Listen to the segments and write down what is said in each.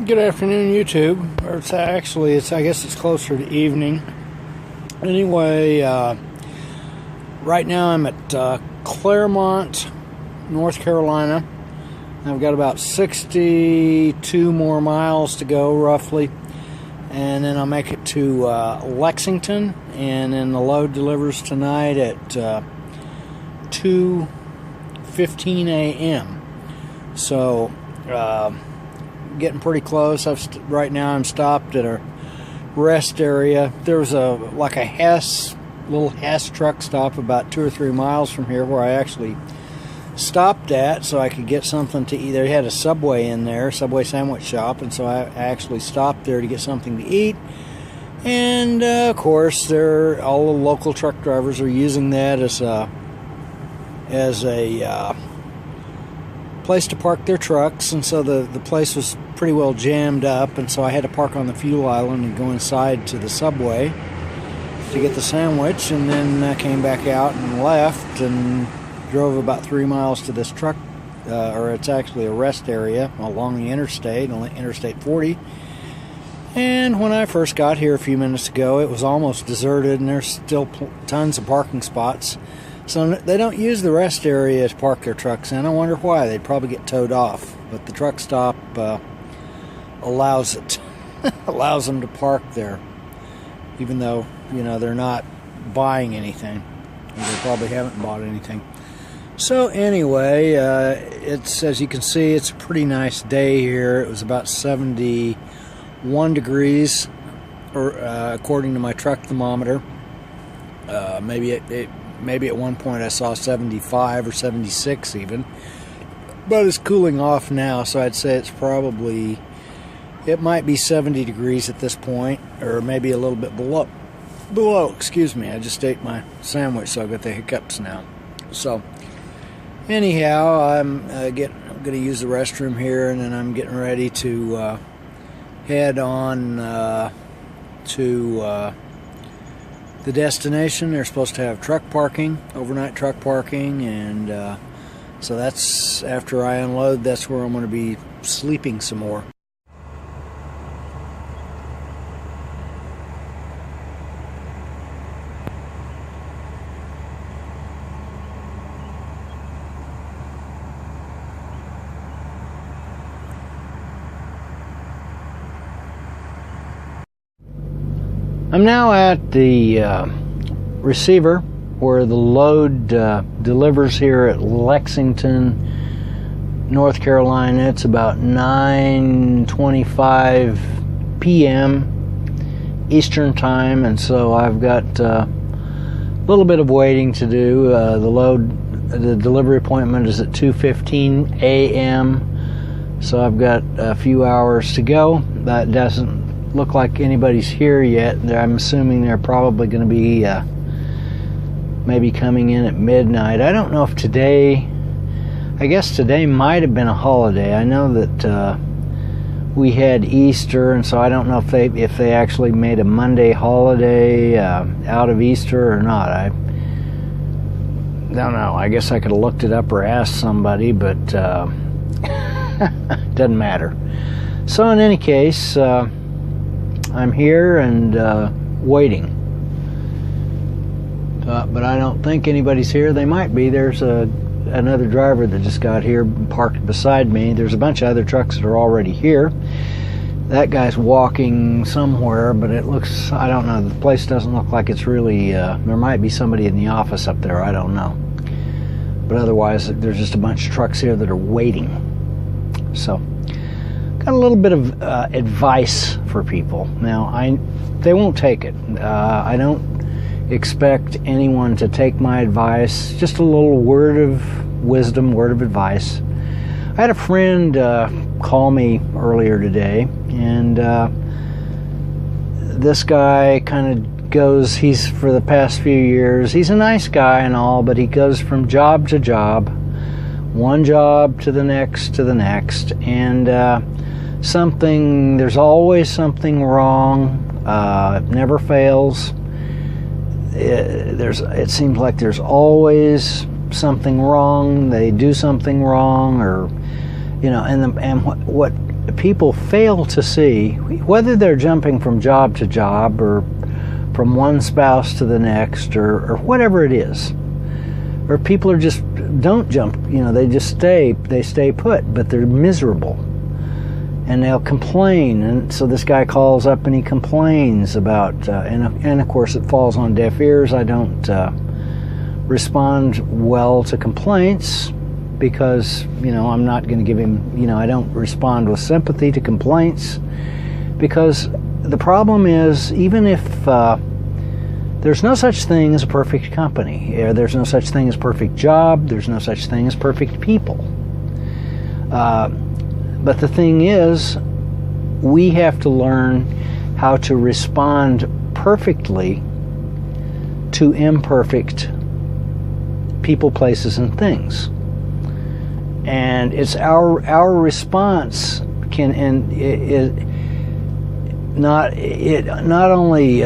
Good afternoon, YouTube. Or I guess it's closer to evening. Anyway, right now I'm at Claremont, North Carolina. I've got about 62 more miles to go, roughly. And then I'll make it to Lexington. And then the load delivers tonight at 2:15 a.m. So, getting pretty close. Right now I'm stopped at a rest area. There's like a little Hess truck stop about 2 or 3 miles from here where I actually stopped at so I could get something to eat. They had a Subway in there, Subway sandwich shop, and so I actually stopped there to get something to eat. And of course, all the local truck drivers are using that as a place to park their trucks, and so the place was pretty well jammed up, and so I had to park on the fuel island and go inside to the Subway to get the sandwich, and then I came back out and left and drove about 3 miles to this truck, or it's actually a rest area along the Interstate 40. And when I first got here a few minutes ago, it was almost deserted, and there's still tons of parking spots. So they don't use the rest area to park their trucks in. I wonder why. They'd probably get towed off. But the truck stop allows it. Allows them to park there. Even though, they're not buying anything. They probably haven't bought anything. So anyway, it's, as you can see, it's a pretty nice day here. It was about 71 degrees, according to my truck thermometer. Maybe at one point I saw 75 or 76 even, but it's cooling off now, so I'd say it might be 70 degrees at this point, or maybe a little bit below, excuse me. I just ate my sandwich, so I've got the hiccups now. So anyhow, I'm going to use the restroom here, and then I'm getting ready to head on to the destination. They're supposed to have truck parking, overnight truck parking, and so that's, after I unload, that's where I'm going to be sleeping some more. I'm now at the receiver where the load delivers here at Lexington, North Carolina. It's about 9:25 p.m. Eastern Time, and so I've got a little bit of waiting to do. The delivery appointment is at 2:15 a.m., so I've got a few hours to go. That doesn't look like anybody's here yet. I'm assuming they're probably going to be maybe coming in at midnight. I don't know if I guess today might have been a holiday. I know that we had Easter, and so I don't know if they actually made a Monday holiday out of Easter or not. I don't know. I guess I could have looked it up or asked somebody, but doesn't matter. So in any case, I'm here and waiting, but I don't think anybody's here. They might be. There's another driver that just got here, parked beside me. There's a bunch of other trucks that are already here. That guy's walking somewhere, but it looks, I don't know, the place doesn't look like it's really, there might be somebody in the office up there, I don't know. But otherwise, there's just a bunch of trucks here that are waiting. So got a little bit of advice for people. Now, they won't take it. I don't expect anyone to take my advice. Just a little word of wisdom, word of advice. I had a friend call me earlier today, and this guy kind of goes, he's, for the past few years, he's a nice guy and all, but he goes from job to job, one job to the next, and there's always something wrong. It never fails. It seems like there's always something wrong. They do something wrong, or and what people fail to see, whether they're jumping from job to job or from one spouse to the next or whatever it is, or people are just don't jump, they just stay put, but they're miserable and they'll complain. And so this guy calls up and he complains about and of course it falls on deaf ears. I don't respond well to complaints because I'm not going to give him, I don't respond with sympathy to complaints, because the problem is, even if there's no such thing as a perfect company, there's no such thing as perfect job, there's no such thing as perfect people, but the thing is, we have to learn how to respond perfectly to imperfect people, places, and things. And it's our response not only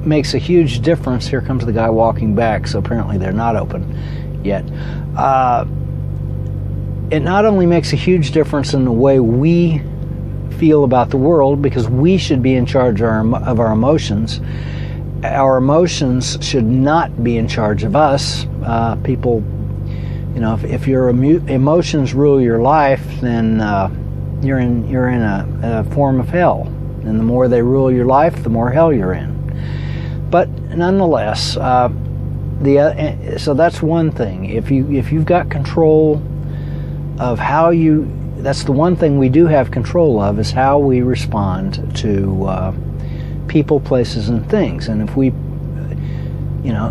makes a huge difference. Here comes the guy walking back, so apparently they're not open yet. It not only makes a huge difference in the way we feel about the world, because we should be in charge of our emotions. Our emotions should not be in charge of us. People, if your emotions rule your life, then you're in a form of hell. And the more they rule your life, the more hell you're in. But nonetheless, so that's one thing. If you've got control of how that's the one thing we do have control of, is how we respond to people, places, and things. And if we,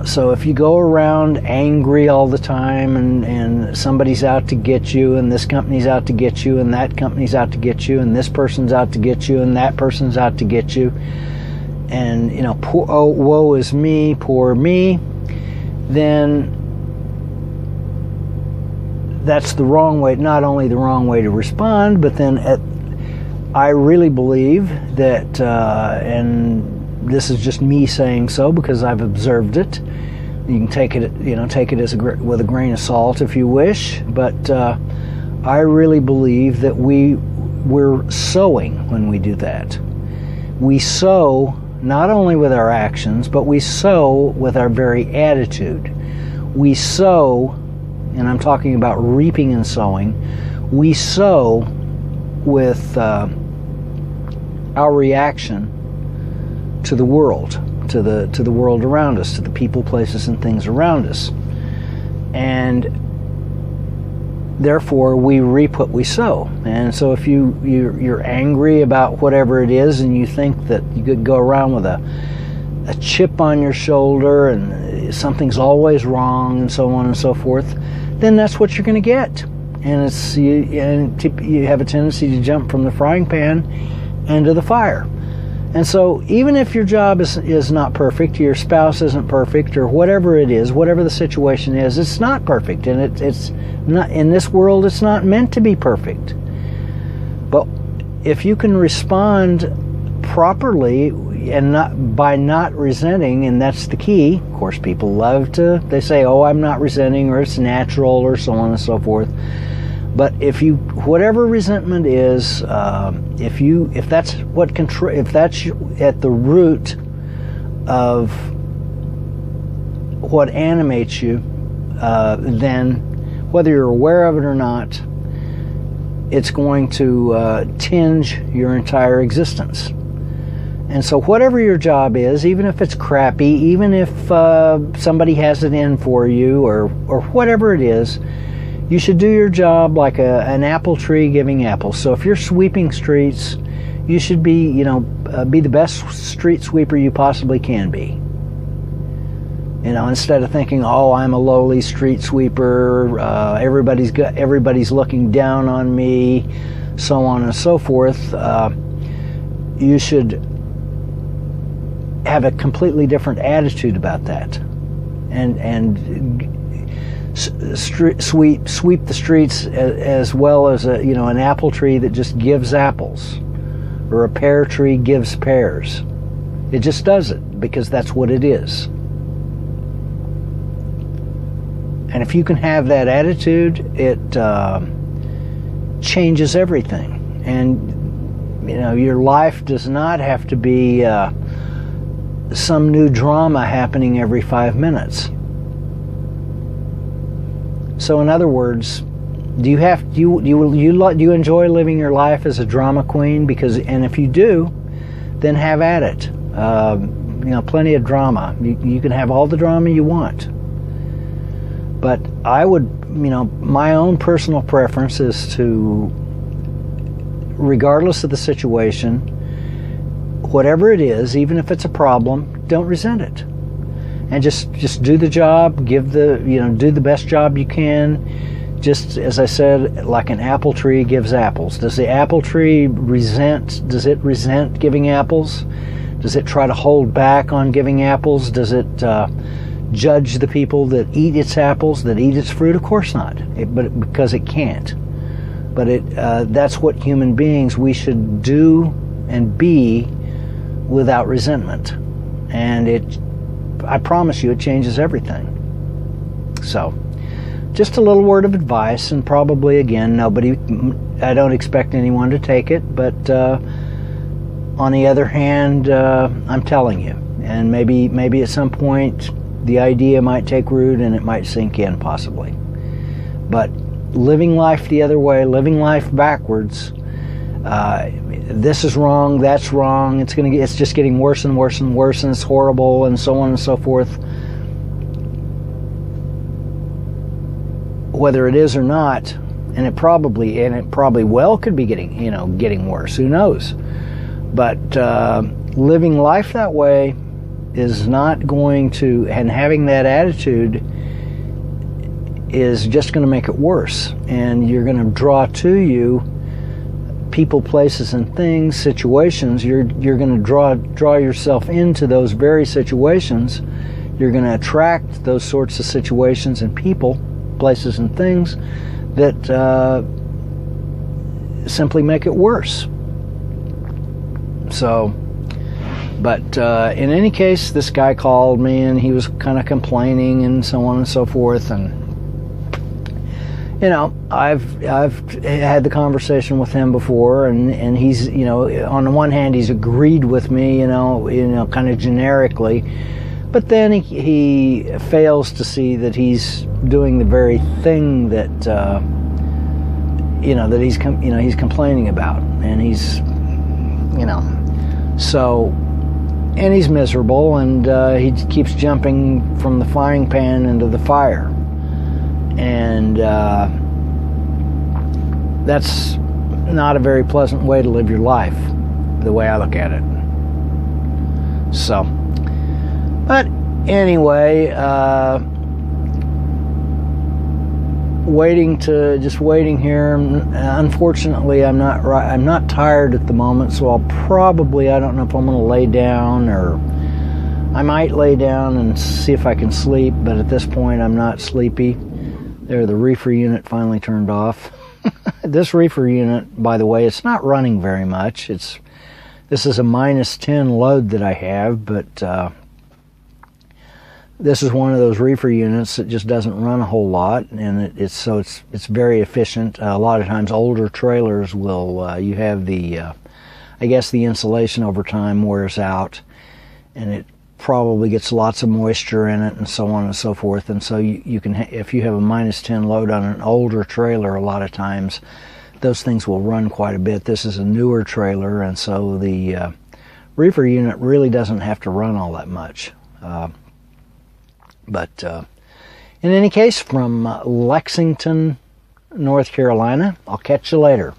so if you go around angry all the time and somebody's out to get you, and this company's out to get you, and that company's out to get you, and this person's out to get you, and that person's out to get you, and woe is me, poor me, then that's the wrong way, not only the wrong way to respond, but then I really believe that, and this is just me saying so because I've observed it. You can take it, as with a grain of salt if you wish, but I really believe that we're sowing when we do that. We sow not only with our actions, but we sow with our very attitude. We sow, and I'm talking about reaping and sowing, we sow with our reaction to the world, to the world around us, to the people, places, and things around us. And therefore, we reap what we sow. And so if you're angry about whatever it is, and you think that you could go around with a chip on your shoulder and something's always wrong and so on and so forth, then that's what you're going to get. And you have a tendency to jump from the frying pan into the fire. And so even if your job is not perfect, your spouse isn't perfect, or whatever it is, whatever the situation is, it's not perfect. And it's not, in this world, it's not meant to be perfect. But if you can respond properly and by not resenting, and that's the key. Of course, people they say, oh, I'm not resenting, or it's natural, or so on and so forth. But whatever resentment is, if that's at the root of what animates you, then whether you're aware of it or not, it's going to tinge your entire existence. And so whatever your job is, even if it's crappy, even if somebody has it in for you, or whatever it is, you should do your job like an apple tree giving apples. So if you're sweeping streets, you should be the best street sweeper you possibly can be. Instead of thinking, oh, I'm a lowly street sweeper, everybody's looking down on me, so on and so forth. You should have a completely different attitude about that, and sweep the streets as well as an apple tree that just gives apples, or a pear tree gives pears. It just does it because that's what it is. And if you can have that attitude, changes everything. And, you know, your life does not have to be some new drama happening every 5 minutes. So in other words, do you enjoy living your life as a drama queen? And if you do, then have at it. You know, plenty of drama. You can have all the drama you want. But I would, you know, my own personal preference is to, regardless of the situation, whatever it is, even if it's a problem, don't resent it. And just do the job, do the best job you can. Just as I said, like an apple tree gives apples. Does the apple tree resent giving apples? Does it try to hold back on giving apples? Does it judge the people that eat its apples, that eat its fruit? Of course not, because it can't. But that's what human beings, we should do and be without resentment. And I promise you, it changes everything. So, just a little word of advice, and probably, again, I don't expect anyone to take it, but on the other hand, I'm telling you, and maybe at some point the idea might take root and it might sink in, possibly. But living life the other way, living life backwards, this is wrong, that's wrong, it's just getting worse and worse and worse, and it's horrible, and so on and so forth. Whether it is or not, and it probably could be getting worse, who knows? But living life that way is not going to, and having that attitude is just going to make it worse, and you're going to draw to you people, places, and things, situations. You're going to draw yourself into those very situations. You're going to attract those sorts of situations and people, places, and things that simply make it worse. So, but in any case, this guy called me and he was kind of complaining and so on and so forth, and you know, I've had the conversation with him before, and he's, you know, on the one hand he's agreed with me, you know, kind of generically, but then he fails to see that he's doing the very thing that he's complaining about, and he's, you know, so, and he's miserable, and he keeps jumping from the frying pan into the fire. And that's not a very pleasant way to live your life, the way I look at it. So, but anyway, just waiting here. Unfortunately, I'm not tired at the moment, so I don't know if I'm going to lay down, or I might lay down and see if I can sleep, but at this point I'm not sleepy. There, the reefer unit finally turned off. This reefer unit, by the way, it's not running very much. This is a -10 load that I have, but this is one of those reefer units that just doesn't run a whole lot, and it's very efficient. A lot of times, older trailers will you have the I guess the insulation over time wears out, and it probably gets lots of moisture in it, and so on and so forth. And so you can, if you have a -10 load on an older trailer, a lot of times those things will run quite a bit. This is a newer trailer, and so the reefer unit really doesn't have to run all that much. But in any case, from Lexington, North Carolina, I'll catch you later.